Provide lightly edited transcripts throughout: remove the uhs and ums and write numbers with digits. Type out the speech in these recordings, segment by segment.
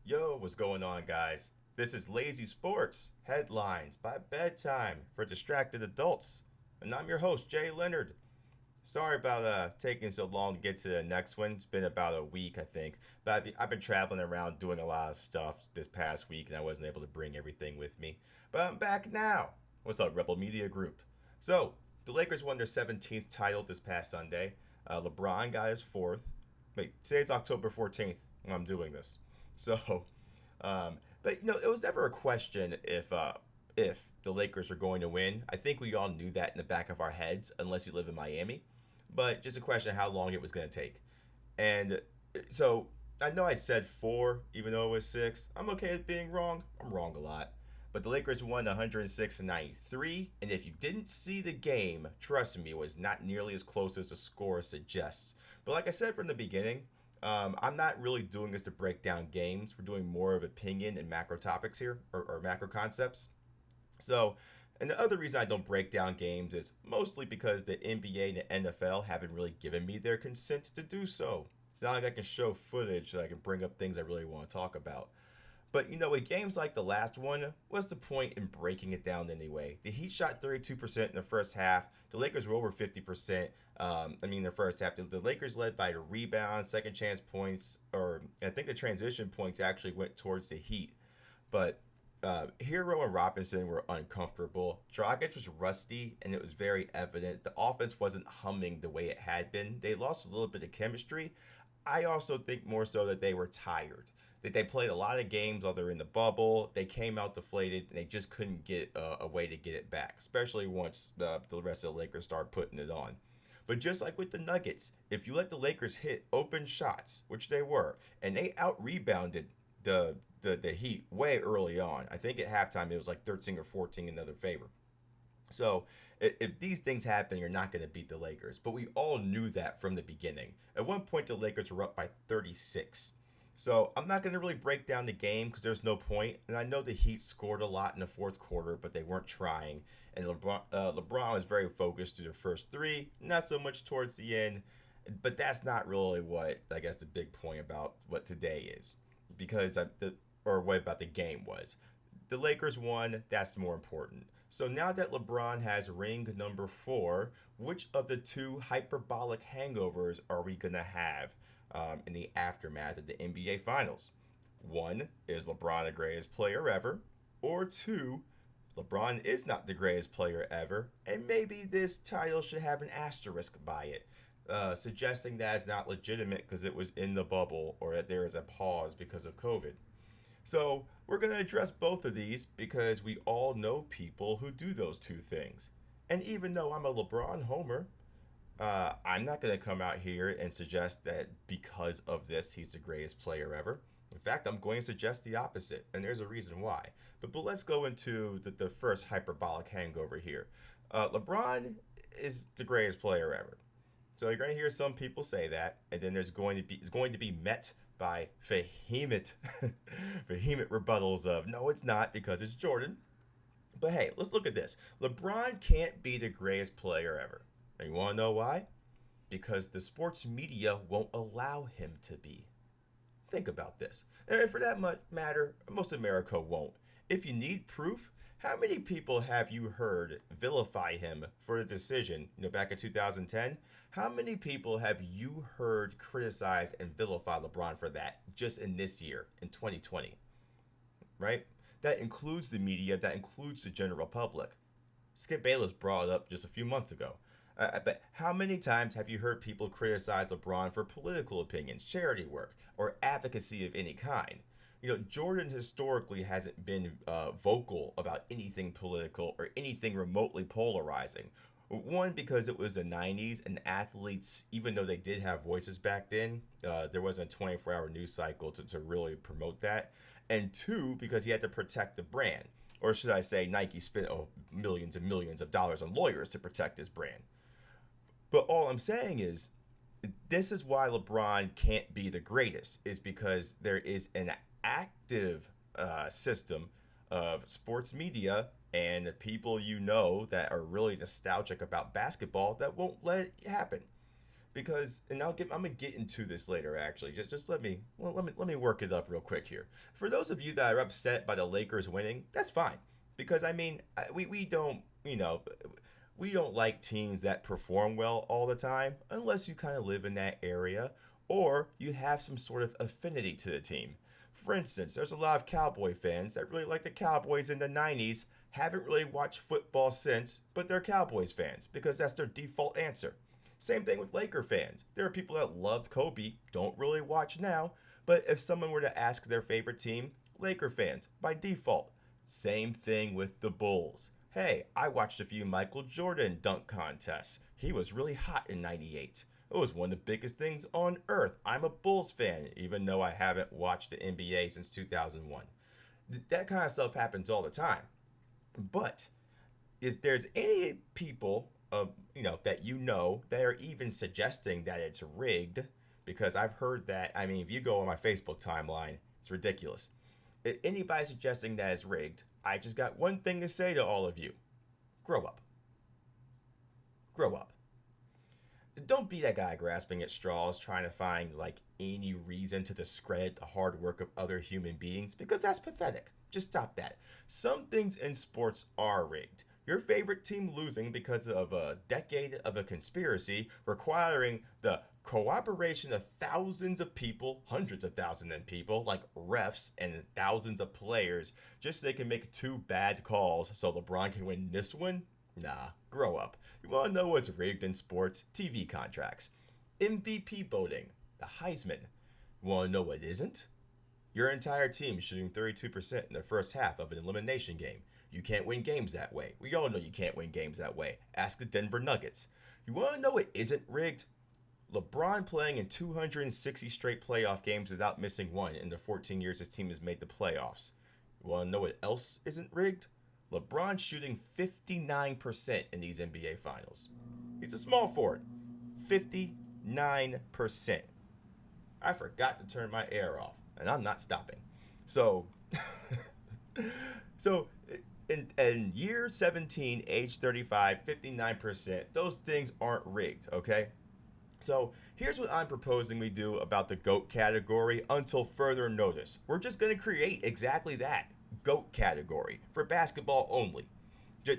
Yo, what's going on, guys? This is Lazy Sports Headlines by Bedtime for Distracted Adults. And I'm your host, Jay Leonard. Sorry about taking so long to get to the next one. It's been about a week, I think. But I've been traveling around doing a lot of stuff this past week, and I wasn't able to bring everything with me. But I'm back now. What's up, Rebel Media Group? So, the Lakers won their 17th title this past Sunday. LeBron got his fourth. Wait, today's October 14th when I'm doing this. So, but it was never a question if the Lakers are going to win. I think we all knew that in the back of our heads, unless you live in Miami. But just a question of how long it was going to take. And so I know I said four, even though it was six. I'm okay with being wrong. I'm wrong a lot. But the Lakers won 106-93, and if you didn't see the game, trust me, it was not nearly as close as the score suggests. But like I said from the beginning, I'm not really doing this to break down games. We're doing more of opinion and macro topics here, or macro concepts. So, and the other reason I don't break down games is mostly because the NBA and the NFL haven't really given me their consent to do so. It's not like I can show footage so I can bring up things I really want to talk about. But with games like the last one, what's the point in breaking it down anyway? The Heat shot 32% in the first half. The Lakers were over 50%. The first half. The Lakers led by the rebound, second chance points, or I think the transition points actually went towards the Heat. But Hero and Robinson were uncomfortable. Dragic was rusty, and it was very evident. The offense wasn't humming the way it had been. They lost a little bit of chemistry. I also think more so that they were tired. That they played a lot of games while they're in the bubble. They came out deflated, and they just couldn't get a way to get it back, especially once the rest of the Lakers started putting it on. But just like with the Nuggets, if you let the Lakers hit open shots, which they were, and they out rebounded the Heat way early on. I think at halftime it was like 13 or 14 in their favor. So if these things happen, you're not going to beat the Lakers. But we all knew that from the beginning. At one point, the Lakers were up by 36. So I'm not going to really break down the game because there's no point. And I know the Heat scored a lot in the fourth quarter, but they weren't trying. And LeBron was very focused through the first three, not so much towards the end. But that's not really what I guess the big point about what today is, because or what about the game was. The Lakers won. That's more important. So now that LeBron has ring number four, which of the two hyperbolic hangovers are we gonna have in the aftermath of the NBA Finals? One, is LeBron the greatest player ever? Or two, LeBron is not the greatest player ever, and maybe this title should have an asterisk by it, suggesting that it's not legitimate because it was in the bubble or that there is a pause because of COVID. So we're going to address both of these because we all know people who do those two things. And even though I'm a LeBron homer, I'm not going to come out here and suggest that because of this, he's the greatest player ever. In fact, I'm going to suggest the opposite, and there's a reason why. But let's go into the first hyperbolic hangover here. LeBron is the greatest player ever. So you're going to hear some people say that, and then it's going to be met by vehement rebuttals of no, it's not because it's Jordan. But hey, let's look at this. LeBron can't be the greatest player ever. And you want to know why? Because the sports media won't allow him to be. Think about this. And for that matter, most of America won't. If you need proof, how many people have you heard vilify him for the decision, back in 2010? How many people have you heard criticize and vilify LeBron for that just in this year, in 2020? Right? That includes the media, that includes the general public. Skip Bayless brought it up just a few months ago. But how many times have you heard people criticize LeBron for political opinions, charity work, or advocacy of any kind? Jordan historically hasn't been vocal about anything political or anything remotely polarizing. One, because it was the 90s and athletes, even though they did have voices back then, there wasn't a 24-hour news cycle to really promote that. And two, because he had to protect the brand. Or should I say, Nike spent millions and millions of dollars on lawyers to protect his brand. But all I'm saying is, this is why LeBron can't be the greatest, is because there is an active system of sports media and people that are really nostalgic about basketball that won't let it happen. because, and I'm gonna get into this later. Actually, just let me work it up real quick here. For those of you that are upset by the Lakers winning, that's fine, because I mean, we don't, we don't like teams that perform well all the time unless you kind of live in that area or you have some sort of affinity to the team. For instance, there's a lot of Cowboy fans that really like the Cowboys in the 90s, haven't really watched football since, but they're Cowboys fans because that's their default answer. Same thing with Laker fans. There are people that loved Kobe, don't really watch now, but if someone were to ask their favorite team, Laker fans by default. Same thing with the Bulls. Hey, I watched a few Michael Jordan dunk contests. He was really hot in 98. It was one of the biggest things on earth. I'm a Bulls fan, even though I haven't watched the NBA since 2001. That kind of stuff happens all the time. But if there's any people, that that are even suggesting that it's rigged, because I've heard that. I mean, if you go on my Facebook timeline, it's ridiculous. If anybody suggesting that it's rigged, I just got one thing to say to all of you: grow up. Grow up. Don't be that guy grasping at straws trying to find like any reason to discredit the hard work of other human beings, because that's pathetic. Just stop that. Some things in sports are rigged. Your favorite team losing because of a decade of a conspiracy requiring the cooperation of thousands of people, hundreds of thousands of people, like refs and thousands of players, just so they can make two bad calls so LeBron can win this one? Nah, grow up. You want to know what's rigged in sports? TV contracts. MVP voting. The Heisman. You want to know what isn't? Your entire team shooting 32% in the first half of an elimination game. You can't win games that way. We all know you can't win games that way. Ask the Denver Nuggets. You want to know what isn't rigged? LeBron playing in 260 straight playoff games without missing one in the 14 years his team has made the playoffs. You want to know what else isn't rigged? LeBron shooting 59% in these NBA finals. He's a small forward. 59%. I forgot to turn my air off, and I'm not stopping. So, so in year 17, age 35, 59%, those things aren't rigged, okay? So here's what I'm proposing we do about the GOAT category until further notice. We're just going to create exactly that, GOAT category, for basketball only.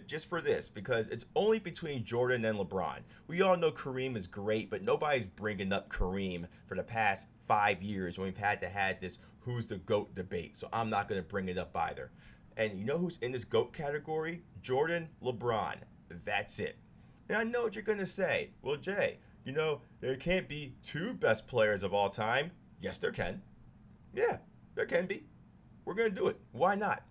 Just for this, because it's only between Jordan and LeBron. We all know Kareem is great, but nobody's bringing up Kareem for the past 5 years when we've had this who's the GOAT debate. So I'm not going to bring it up either. And you know who's in this GOAT category? Jordan, LeBron. That's it. And I know what you're going to say. Well, Jay, there can't be two best players of all time. Yes, there can. Yeah, there can be. We're going to do it. Why not?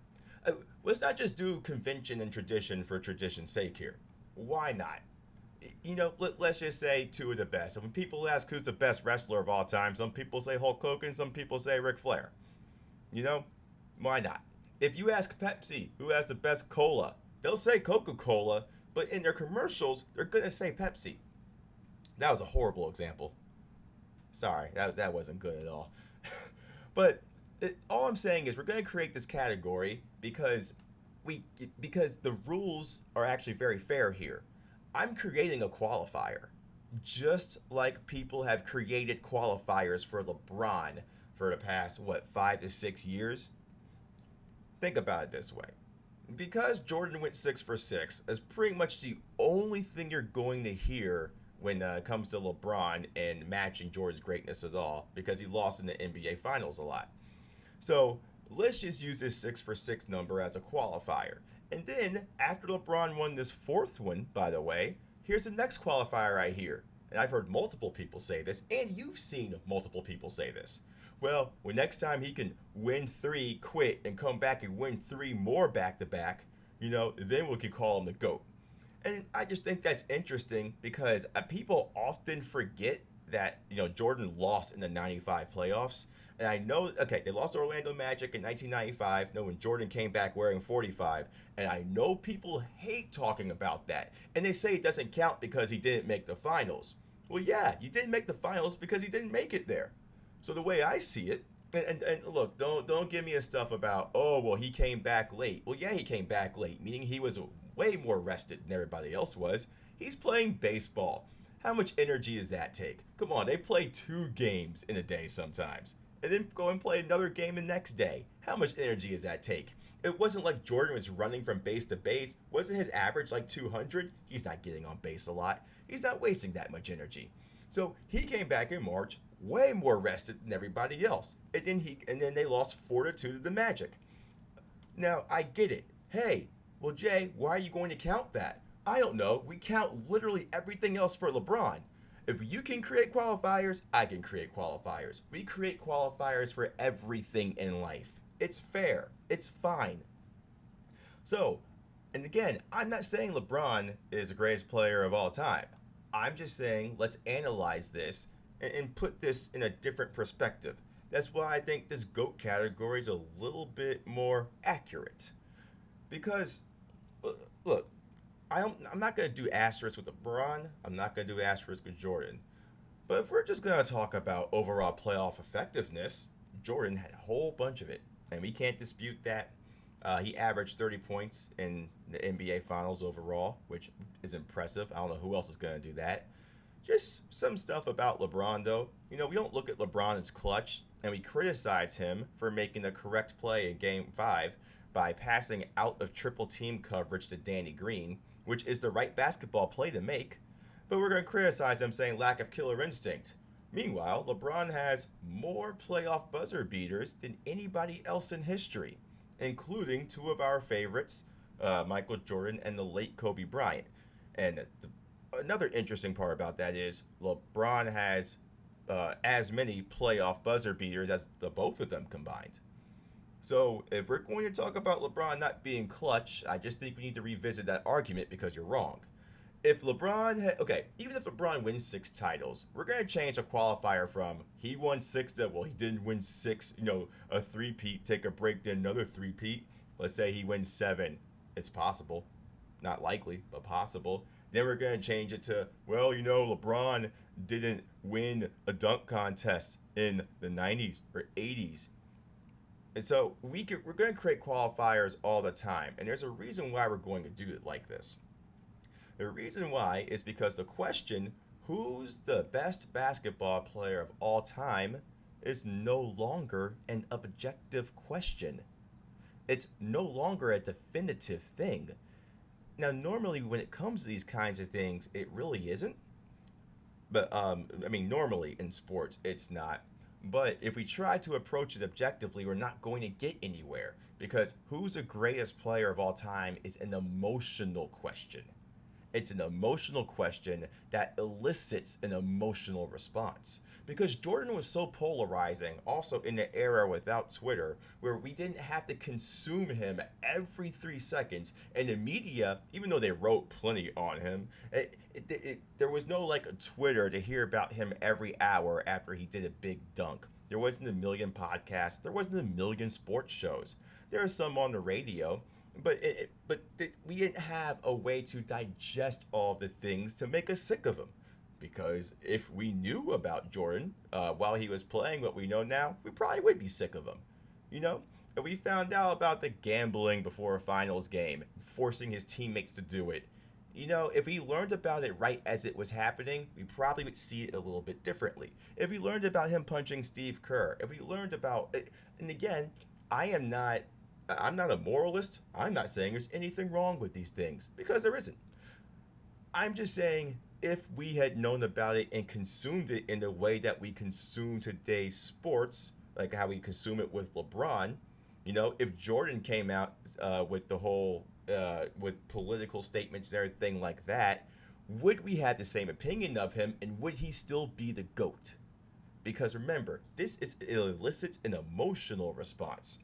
Let's not just do convention and tradition for tradition's sake here. Why not? Let's just say two of the best. And when people ask who's the best wrestler of all time, some people say Hulk Hogan, some people say Ric Flair. Why not? If you ask Pepsi who has the best cola, they'll say Coca-Cola, but in their commercials, they're going to say Pepsi. That was a horrible example. Sorry, that wasn't good at all. But all I'm saying is we're going to create this category because the rules are actually very fair here. I'm creating a qualifier, just like people have created qualifiers for LeBron for the past 5 to 6 years. Think about it this way. Because Jordan went 6 for 6, is pretty much the only thing you're going to hear when it comes to LeBron and matching Jordan's greatness at all, because he lost in the NBA Finals a lot. So let's just use this 6 for 6 number as a qualifier. And then after LeBron won this fourth one, by the way, here's the next qualifier right here. And I've heard multiple people say this, and you've seen multiple people say this. Well, when next time he can win 3, quit, and come back and win 3 more back-to-back, then we can call him the GOAT. And I just think that's interesting because people often forget that, Jordan lost in the 95 playoffs. And I know, they lost to Orlando Magic in 1995, when Jordan came back wearing 45. And I know people hate talking about that. And they say it doesn't count because he didn't make the finals. Well, yeah, you didn't make the finals because he didn't make it there. So the way I see it, and look, don't give me a stuff about, he came back late. Well, yeah, he came back late, meaning he was way more rested than everybody else was. He's playing baseball. How much energy does that take? Come on, they play 2 games in a day sometimes, and then go and play another game the next day. How much energy does that take? It wasn't like Jordan was running from base to base. Wasn't his average like 200? He's not getting on base a lot. He's not wasting that much energy. So he came back in March way more rested than everybody else. And then they lost 4-2 to the Magic. Now, I get it. Hey, well, Jay, why are you going to count that? I don't know. We count literally everything else for LeBron. If you can create qualifiers, I can create qualifiers. We create qualifiers for everything in life. It's fair. It's fine. So, and again, I'm not saying LeBron is the greatest player of all time. I'm just saying let's analyze this and put this in a different perspective. That's why I think this GOAT category is a little bit more accurate. Because, look, I'm not going to do asterisks with LeBron. I'm not going to do asterisks with Jordan. But if we're just going to talk about overall playoff effectiveness, Jordan had a whole bunch of it. And we can't dispute that. He averaged 30 points in the NBA Finals overall, which is impressive. I don't know who else is going to do that. Just some stuff about LeBron, though. You know, we don't look at LeBron as clutch, and we criticize him for making the correct play in Game 5 by passing out of triple team coverage to Danny Green, which is the right basketball play to make. But we're going to criticize him saying lack of killer instinct. Meanwhile, LeBron has more playoff buzzer beaters than anybody else in history, including 2 of our favorites, Michael Jordan and the late Kobe Bryant. And another interesting part about that is LeBron has as many playoff buzzer beaters as the both of them combined. So if we're going to talk about LeBron not being clutch, I just think we need to revisit that argument because you're wrong. If LeBron even if LeBron wins 6 titles, we're going to change a qualifier from he won 6 to, well, he didn't win 6, a three-peat, take a break, then another three-peat. Let's say he wins 7. It's possible. Not likely, but possible. Then we're going to change it to, well, LeBron didn't win a dunk contest in the 90s or 80s. And so we're going to create qualifiers all the time. And there's a reason why we're going to do it like this. The reason why is because the question, who's the best basketball player of all time, is no longer an objective question. It's no longer a definitive thing. Now, normally when it comes to these kinds of things, it really isn't. But, normally in sports, it's not. But if we try to approach it objectively, we're not going to get anywhere. Because who's the greatest player of all time is an emotional question. It's an emotional question that elicits an emotional response. Because Jordan was so polarizing, also in the era without Twitter, where we didn't have to consume him every 3 seconds. And the media, even though they wrote plenty on him, there was no like a Twitter to hear about him every hour after he did a big dunk. There wasn't a million podcasts. There wasn't a million sports shows. There are some on the radio. But we didn't have a way to digest all the things to make us sick of him. Because if we knew about Jordan while he was playing what we know now, we probably would be sick of him. If we found out about the gambling before a finals game, forcing his teammates to do it, if we learned about it right as it was happening, we probably would see it a little bit differently. If we learned about him punching Steve Kerr, if we learned about it, and again, I'm not a moralist. I'm not saying there's anything wrong with these things, because there isn't. I'm just saying if we had known about it and consumed it in the way that we consume today's sports, like how we consume it with LeBron, if Jordan came out with the whole, with political statements and everything like that, would we have the same opinion of him, and would he still be the GOAT? Because remember, it elicits an emotional response.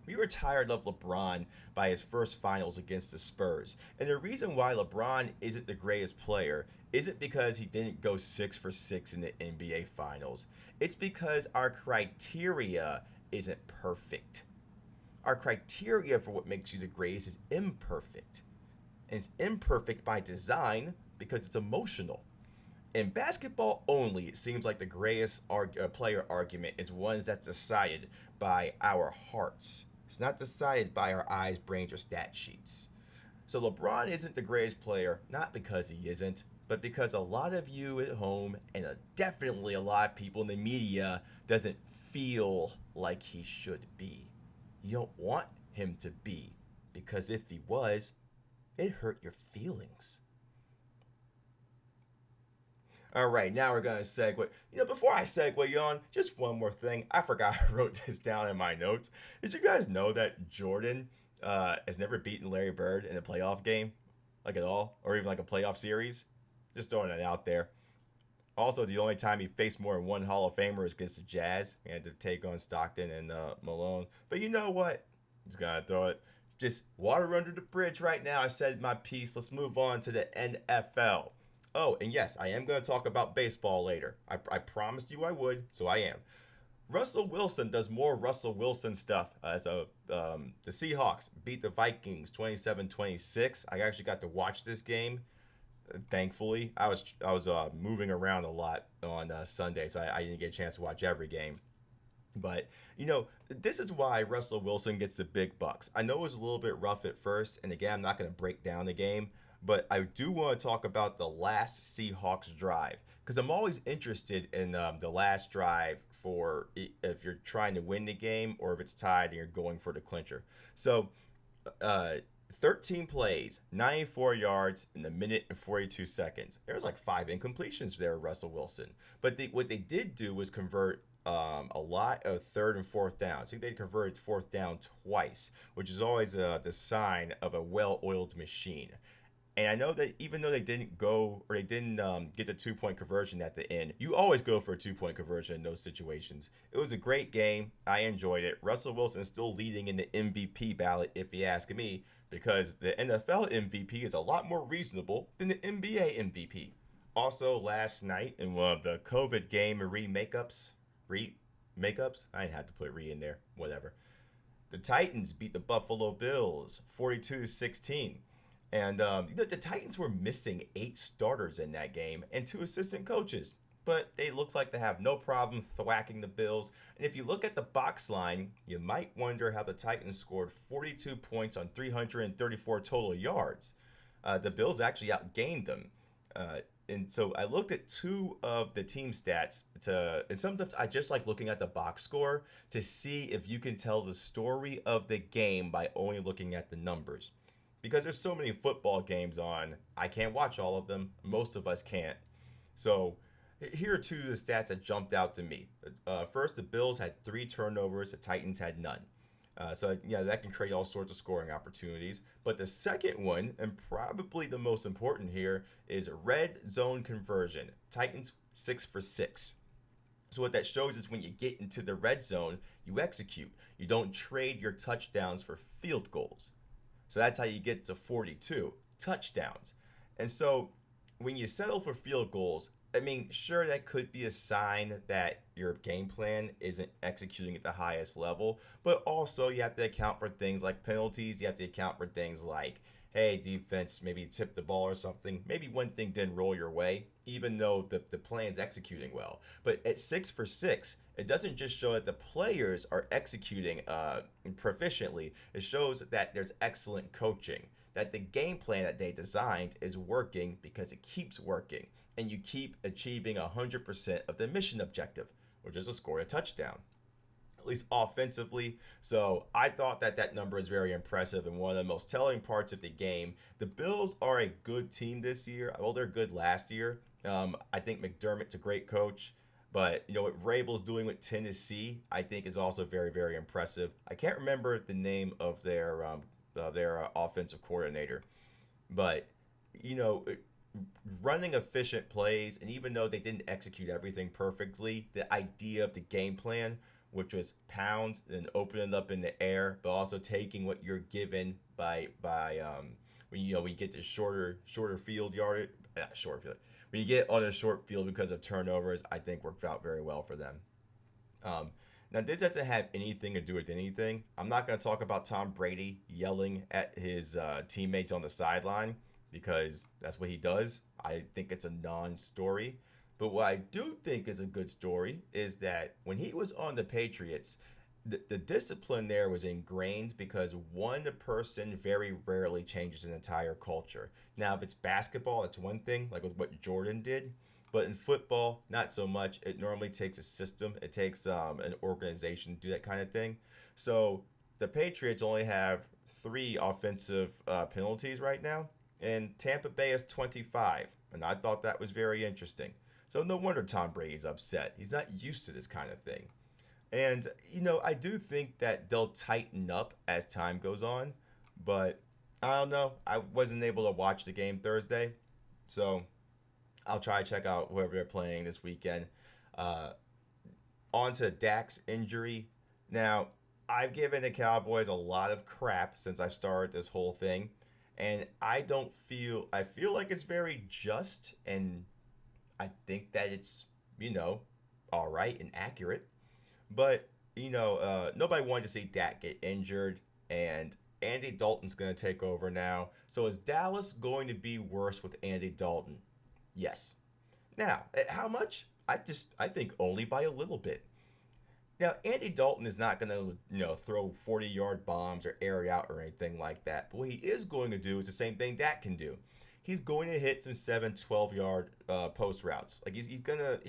We were tired of LeBron by his first finals against the Spurs. And the reason why LeBron isn't the greatest player isn't because he didn't go 6 for 6 in the NBA Finals. It's because our criteria isn't perfect. Our criteria for what makes you the greatest is imperfect. And it's imperfect by design because it's emotional. In basketball only, it seems like the greatest player argument is one that's decided by our hearts. It's not decided by our eyes, brains, or stat sheets. So LeBron isn't the greatest player, not because he isn't, but because a lot of you at home and definitely a lot of people in the media doesn't feel like he should be. You don't want him to be, because if he was, it hurt your feelings. All right, now we're gonna segue. Before I segue on, just one more thing. I forgot I wrote this down in my notes. Did you guys know that Jordan has never beaten Larry Bird in a playoff game, like at all, or even like a playoff series? Just throwing it out there. Also, the only time he faced more than one Hall of Famer was against the Jazz. He had to take on Stockton and Malone. But you know what? Just gonna throw it. Just water under the bridge right now. I said my piece. Let's move on to the NFL. Oh, and yes, I am going to talk about baseball later. I promised you I would, so I am. Russell Wilson does more Russell Wilson stuff the Seahawks beat the Vikings 27-26. I actually got to watch this game. Thankfully, I was moving around a lot on Sunday, so I didn't get a chance to watch every game. But, this is why Russell Wilson gets the big bucks. I know it was a little bit rough at first, and again, I'm not going to break down the game, but I do want to talk about the last Seahawks drive, because I'm always interested in the last drive for if you're trying to win the game or if it's tied and you're going for the clincher. So, 13 plays, 94 yards in a minute and 42 seconds. There was like 5 incompletions there, Russell Wilson. But what they did do was convert a lot of third and fourth downs. I think they converted fourth down twice, which is always the sign of a well-oiled machine. And I know that even though they didn't get the 2-point conversion at the end, you always go for a 2-point conversion in those situations. It was a great game. I enjoyed it. Russell Wilson is still leading in the MVP ballot, if you ask me, because the NFL MVP is a lot more reasonable than the NBA MVP. Also, last night in one of the COVID game remakeups, I didn't have to put re in there, whatever. The Titans beat the Buffalo Bills 42-16. And the Titans were missing 8 starters in that game and 2 assistant coaches. But it looks like they have no problem thwacking the Bills. And if you look at the box line, you might wonder how the Titans scored 42 points on 334 total yards. The Bills actually outgained them. And so I looked at 2 of the team stats and sometimes I just like looking at the box score to see if you can tell the story of the game by only looking at the numbers. Because there's so many football games on, I can't watch all of them. Most of us can't. So here are 2 of the stats that jumped out to me. First, the Bills had 3 turnovers. The Titans had none. So that can create all sorts of scoring opportunities. But the second one, and probably the most important here, is red zone conversion. Titans 6 for 6. So what that shows is when you get into the red zone, you execute. You don't trade your touchdowns for field goals. So that's how you get to 42 touchdowns. And so when you settle for field goals, I mean, sure, that could be a sign that your game plan isn't executing at the highest level, but also you have to account for things like penalties. You have to account for things like, hey, defense maybe tipped the ball or something. Maybe one thing didn't roll your way, even though the plan's executing well. But at 6 for 6, it doesn't just show that the players are executing proficiently. It shows that there's excellent coaching, that the game plan that they designed is working because it keeps working, and you keep achieving 100% of the mission objective, which is to score a touchdown, at least offensively. So I thought that number is very impressive and one of the most telling parts of the game. The Bills are a good team this year. Well, they're good last year. I think McDermott's a great coach. But, what Vrabel's doing with Tennessee, I think is also very, very impressive. I can't remember the name of their offensive coordinator. But, running efficient plays, and even though they didn't execute everything perfectly, the idea of the game plan, which was pound and open it up in the air, but also taking what you're given by when you get to shorter field yardage, when you get on a short field because of turnovers, I think worked out very well for them. Now, this doesn't have anything to do with anything. I'm not going to talk about Tom Brady yelling at his teammates on the sideline because that's what he does. I think it's a non-story. But what I do think is a good story is that when he was on the Patriots, the discipline there was ingrained because one person very rarely changes an entire culture. Now, if it's basketball, it's one thing, like with what Jordan did. But in football, not so much. It normally takes a system. It takes an organization to do that kind of thing. So the Patriots only have three offensive penalties right now, and Tampa Bay has 25. And I thought that was very interesting. So no wonder Tom Brady's upset. He's not used to this kind of thing. And, I do think that they'll tighten up as time goes on, but I don't know. I wasn't able to watch the game Thursday, so I'll try to check out whoever they're playing this weekend. Uh, On to Dak's injury. Now, I've given the Cowboys a lot of crap since I started this whole thing, and I feel like it's very just, and I think that it's, all right and accurate. But nobody wanted to see Dak get injured, and Andy Dalton's going to take over now. So is Dallas going to be worse with Andy Dalton? Yes. Now, how much? I think only by a little bit. Now, Andy Dalton is not going to, throw 40-yard bombs or air it out or anything like that. But what he is going to do is the same thing Dak can do. He's going to hit some 7, 12-yard post routes. Like he's gonna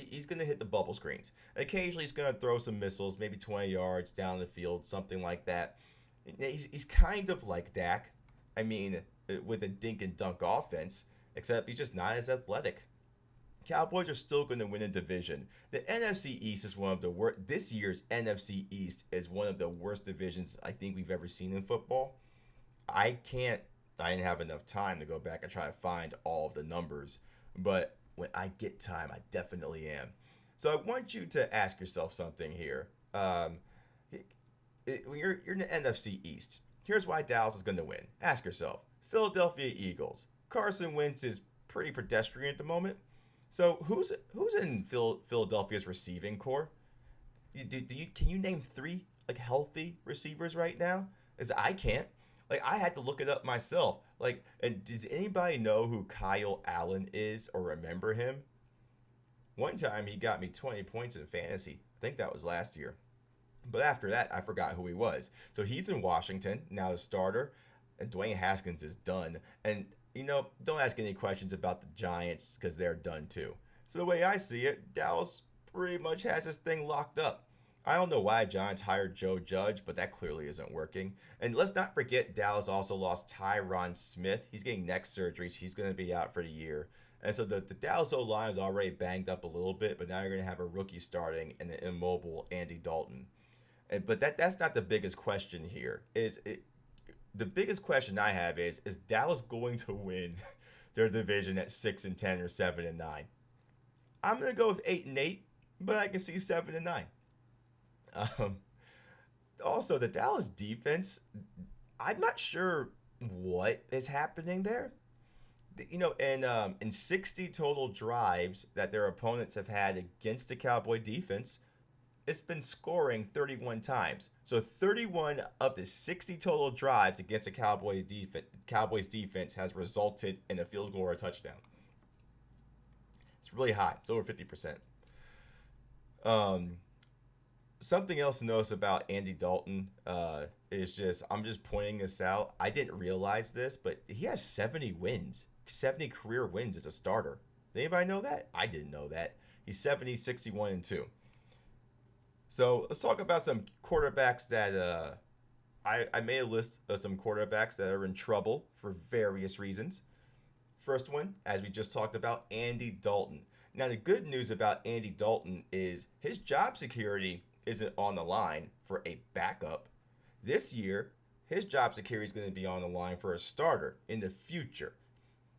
hit the bubble screens. Occasionally he's gonna throw some missiles, maybe 20 yards down the field, something like that. He's kind of like Dak. I mean, with a dink and dunk offense, except he's just not as athletic. Cowboys are still going to win a division. The NFC East is one of the worst. This year's NFC East is one of the worst divisions I think we've ever seen in football. I can't I didn't have enough time to go back and try to find all of the numbers, but when I get time, I definitely am. So I want you to ask yourself something here. When you're in the NFC East, here's why Dallas is going to win. Ask yourself: Philadelphia Eagles. Carson Wentz is pretty pedestrian at the moment. So who's in Philadelphia's receiving core? Can you name three like healthy receivers right now? As I can't. Like I had to look it up myself. Like, and does anybody know who Kyle Allen is or remember him? One time he got me 20 points in fantasy. I think that was last year. But after that, I forgot who he was. So he's in Washington, now the starter. And Dwayne Haskins is done. And, don't ask any questions about the Giants because they're done too. So the way I see it, Dallas pretty much has this thing locked up. I don't know why Giants hired Joe Judge, but that clearly isn't working. And let's not forget Dallas also lost Tyron Smith. He's getting neck surgeries. He's going to be out for the year. And so the Dallas O-line is already banged up a little bit, but now you're going to have a rookie starting and an immobile Andy Dalton. But that's not the biggest question here. The biggest question I have is Dallas going to win their division at 6-10 or 7-9? I'm going to go with 8-8, but I can see 7-9. Also, the Dallas defense, I'm not sure what is happening there. In 60 total drives that their opponents have had against the Cowboy defense, it's been scoring 31 times. So 31 of the 60 total drives against the Cowboys defense has resulted in a field goal or a touchdown. It's really high. It's over 50%. Something else to notice about Andy Dalton I'm just pointing this out. I didn't realize this, but he has 70 wins, 70 career wins as a starter. Did anybody know that? I didn't know that. He's 70, 61-2. So let's talk about some quarterbacks that I made a list of some quarterbacks that are in trouble for various reasons. First one, as we just talked about, Andy Dalton. Now, the good news about Andy Dalton is his job security isn't on the line for a backup. This year, his job security is going to be on the line for a starter in the future.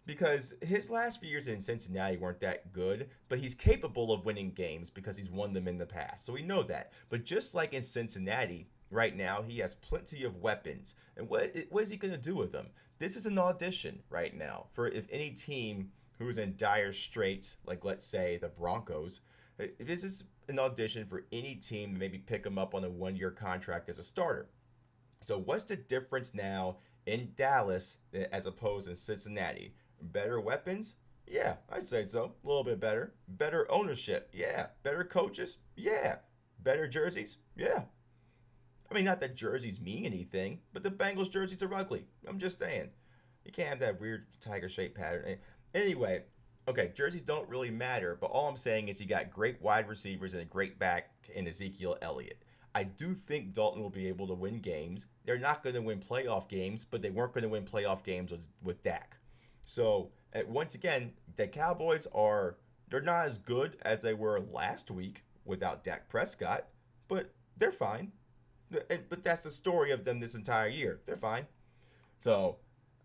Because his last few years in Cincinnati weren't that good, but he's capable of winning games because he's won them in the past. So we know that. But just like in Cincinnati, right now, he has plenty of weapons. And what is he going to do with them? This is an audition right now for if any team who's in dire straits, like let's say the Broncos, this is an audition for any team to maybe pick him up on a one-year contract as a starter. So what's the difference now in Dallas as opposed to Cincinnati? Better weapons? Yeah, I'd say so. A little bit better. Better ownership? Yeah. Better coaches? Yeah. Better jerseys? Yeah. I mean, not that jerseys mean anything, but the Bengals jerseys are ugly. I'm just saying. You can't have that weird tiger shaped pattern. Anyway, okay, jerseys don't really matter, but all I'm saying is you got great wide receivers and a great back in Ezekiel Elliott. I do think Dalton will be able to win games. They're not going to win playoff games, but they weren't going to win playoff games with Dak. So, once again, the Cowboys they're not as good as they were last week without Dak Prescott, but they're fine. But that's the story of them this entire year. They're fine. So,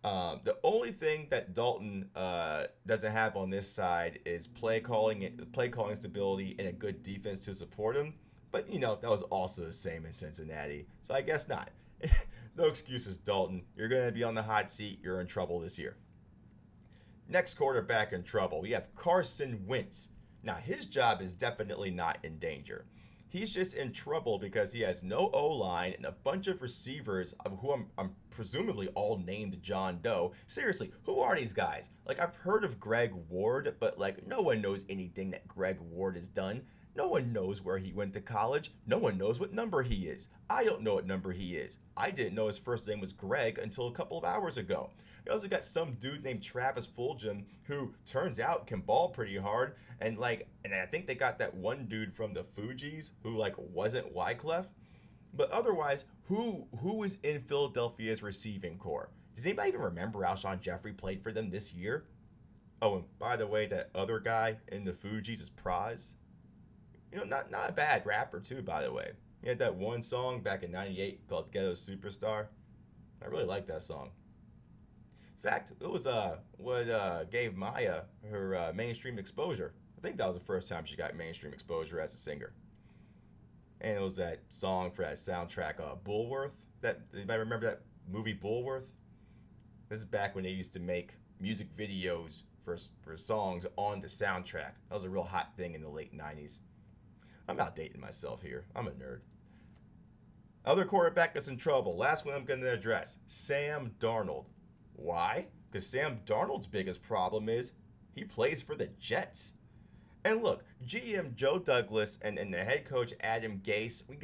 the only thing that Dalton doesn't have on this side is play calling stability, and a good defense to support him. But that was also the same in Cincinnati, so I guess not. No excuses, Dalton. You're going to be on the hot seat. You're in trouble this year. Next quarterback in trouble, we have Carson Wentz. Now, his job is definitely not in danger. He's just in trouble because he has no O-line and a bunch of receivers who I'm presumably all named John Doe. Seriously, who are these guys? Like, I've heard of Greg Ward, but no one knows anything that Greg Ward has done. No one knows where he went to college. No one knows what number he is. I don't know what number he is. I didn't know his first name was Greg until a couple of hours ago. You also got some dude named Travis Fulgham who turns out can ball pretty hard. And I think they got that one dude from the Fugees who wasn't Wyclef. But otherwise, who is in Philadelphia's receiving core? Does anybody even remember Alshon Jeffrey played for them this year? Oh, and by the way, that other guy in the Fugees is Praz. Not a bad rapper too, by the way. He had that one song back in '98 called Ghetto Superstar. I really like that song. In fact, it was what gave Maya her mainstream exposure. I think that was the first time she got mainstream exposure as a singer. And it was that song for that soundtrack, Bullworth. Anybody remember that movie Bullworth? This is back when they used to make music videos for songs on the soundtrack. That was a real hot thing in the late '90s. I'm outdating myself here. I'm a nerd. Other quarterback that's in trouble. Last one I'm going to address. Sam Darnold. Why? Because Sam Darnold's biggest problem is he plays for the Jets. And look, GM Joe Douglas and the head coach Adam Gase, we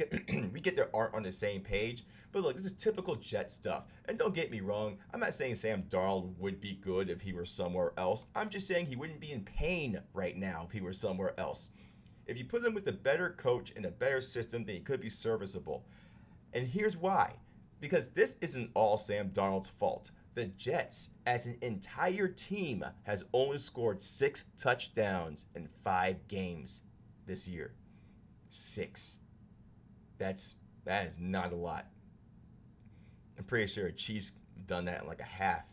get they aren't on the same page. But look, this is typical Jet stuff. And don't get me wrong, I'm not saying Sam Darnold would be good if he were somewhere else. I'm just saying he wouldn't be in pain right now if he were somewhere else. If you put him with a better coach and a better system, then he could be serviceable. And here's why. Because this isn't all Sam Darnold's fault. The Jets, as an entire team, has only scored 6 touchdowns in 5 games this year. 6. That is not a lot. I'm pretty sure the Chiefs have done that in a half.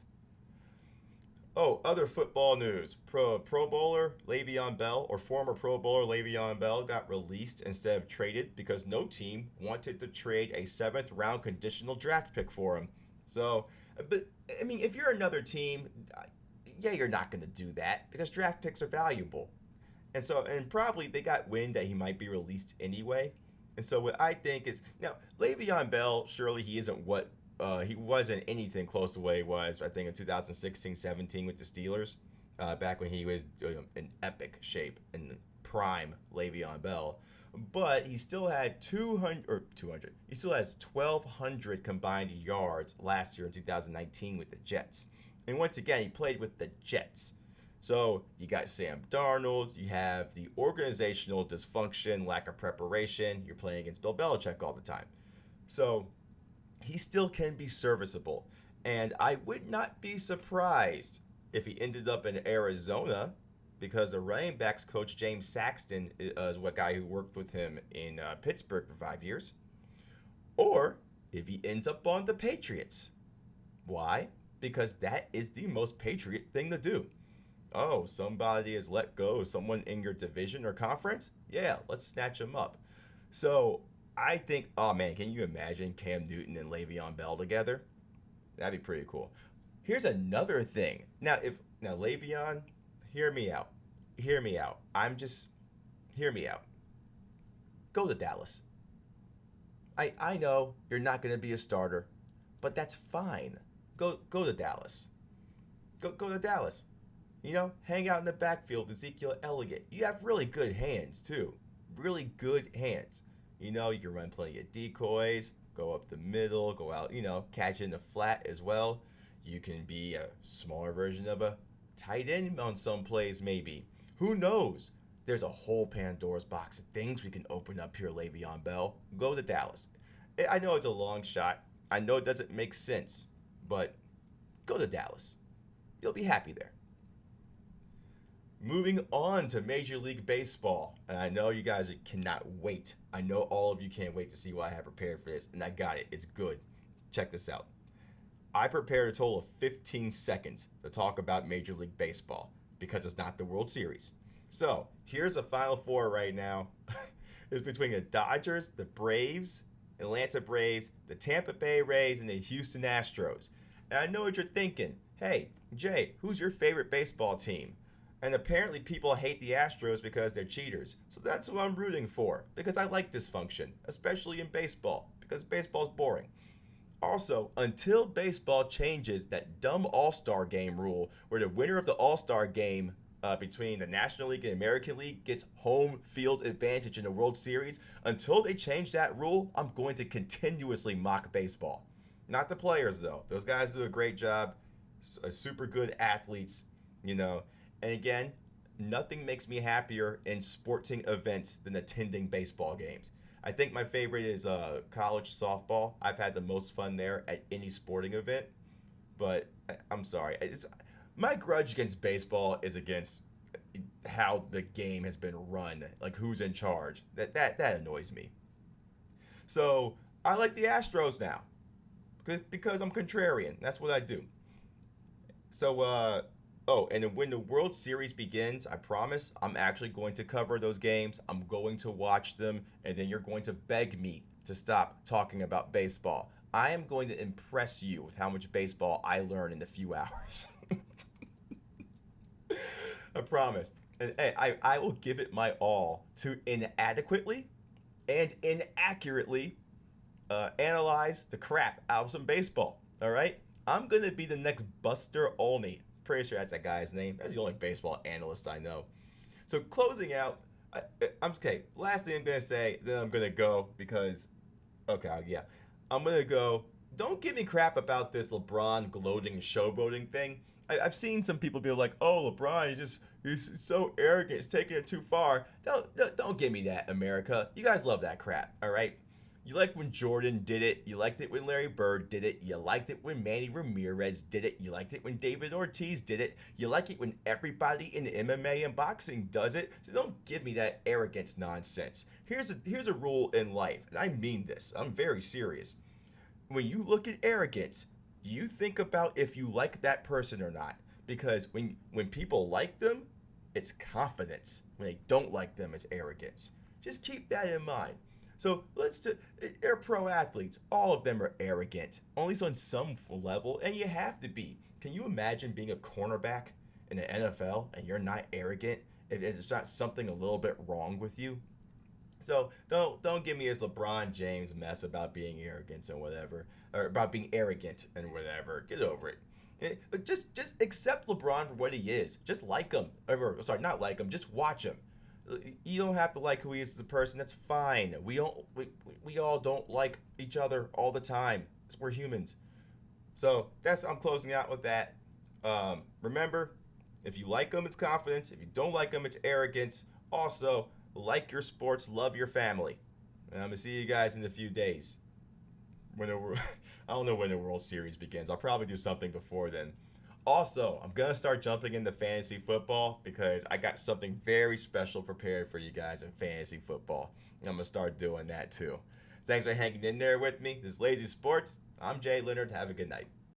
Oh, other football news. Pro Bowler Le'Veon Bell, or former Pro Bowler Le'Veon Bell, got released instead of traded because no team wanted to trade a 7th round conditional draft pick for him. So, but I mean, if you're another team, you're not going to do that because draft picks are valuable. And probably they got wind that he might be released anyway. And so what I think is, now, Le'Veon Bell, surely he isn't what he wasn't anything close to what he was, I think, in 2016-17 with the Steelers, back when he was in epic shape and prime Le'Veon Bell. But he still had 200. He still has 1,200 combined yards last year in 2019 with the Jets. And once again, he played with the Jets. So you got Sam Darnold. You have the organizational dysfunction, lack of preparation. You're playing against Bill Belichick all the time. So he still can be serviceable. And I would not be surprised if he ended up in Arizona, because the running backs coach James Saxton is what guy who worked with him in Pittsburgh for 5 years. Or if he ends up on the Patriots. Why? Because that is the most Patriot thing to do. Oh, somebody is let go, someone in your division or conference? Yeah, let's snatch him up. So I think, oh man, can you imagine Cam Newton and Le'Veon Bell together? That'd be pretty cool. Here's another thing. Now Le'Veon, hear me out. Hear me out. Hear me out. Go to Dallas. I know you're not going to be a starter, but that's fine. Go to Dallas. Go to Dallas. Hang out in the backfield, Ezekiel Elliott. You have really good hands, too. Really good hands. You can run plenty of decoys. go up the middle, go out, catch in the flat as well. You can be a smaller version of a tight end on some plays, maybe. Who knows? There's a whole Pandora's box of things we can open up here, Le'Veon Bell. Go to Dallas. I know it's a long shot. I know it doesn't make sense, but go to Dallas. You'll be happy there. Moving on to Major League Baseball. And I know you guys cannot wait. I know all of you can't wait to see what I have prepared for this. And I got it. It's good. Check this out. I prepared a total of 15 seconds to talk about Major League Baseball because it's not the World Series. So here's a Final Four right now. It's between the Dodgers, the Braves, Atlanta Braves, the Tampa Bay Rays, and the Houston Astros. And I know what you're thinking. Hey, Jay, who's your favorite baseball team? And apparently people hate the Astros because they're cheaters. So that's what I'm rooting for, because I like dysfunction, especially in baseball, because baseball's boring. Also, until baseball changes that dumb All-Star game rule where the winner of the All-Star game between the National League and American League gets home field advantage in the World Series, until they change that rule, I'm going to continuously mock baseball. Not the players, though. Those guys do a great job, super good athletes, And again, nothing makes me happier in sporting events than attending baseball games. I think my favorite is college softball. I've had the most fun there at any sporting event. But I'm sorry. My grudge against baseball is against how the game has been run, like who's in charge. That annoys me. So I like the Astros now because I'm contrarian. That's what I do. So and then when the World Series begins, I promise I'm actually going to cover those games. I'm going to watch them, and then you're going to beg me to stop talking about baseball. I am going to impress you with how much baseball I learn in a few hours. I promise. And hey, I will give it my all to inadequately and inaccurately analyze the crap out of some baseball. All right? I'm going to be the next Buster Olney. Pretty sure that's that guy's name. That's the only baseball analyst I know. So closing out, I'm okay. Last thing I'm gonna say, then I'm gonna go because, yeah, I'm gonna go. Don't give me crap about this LeBron gloating, showboating thing. I've seen some people be like, "Oh, LeBron, he's so arrogant. He's taking it too far." Don't give me that, America. You guys love that crap, all right? You liked when Jordan did it. You liked it when Larry Bird did it. You liked it when Manny Ramirez did it. You liked it when David Ortiz did it. You like it when everybody in MMA and boxing does it. So don't give me that arrogance nonsense. Here's a rule in life, and I mean this. I'm very serious. When you look at arrogance, you think about if you like that person or not. Because when people like them, it's confidence. When they don't like them, it's arrogance. Just keep that in mind. So they're pro athletes. All of them are arrogant, only on some level, and you have to be. Can you imagine being a cornerback in the NFL and you're not arrogant? If there's not something a little bit wrong with you. So don't give me this LeBron James mess about being arrogant and whatever, or about being arrogant and whatever. Get over it. Just accept LeBron for what he is. Just like him. Not like him. Just watch him. You don't have to like who he is as a person. That's fine. We all don't like each other all the time. We're humans. So I'm closing out with that. Remember, if you like them, it's confidence. If you don't like them, it's arrogance. Also, like your sports, love your family. And I'm gonna see you guys in a few days. I don't know when the World Series begins. I'll probably do something before then. Also, I'm going to start jumping into fantasy football because I got something very special prepared for you guys in fantasy football. And I'm going to start doing that too. Thanks for hanging in there with me. This is Lazy Sports. I'm Jay Leonard. Have a good night.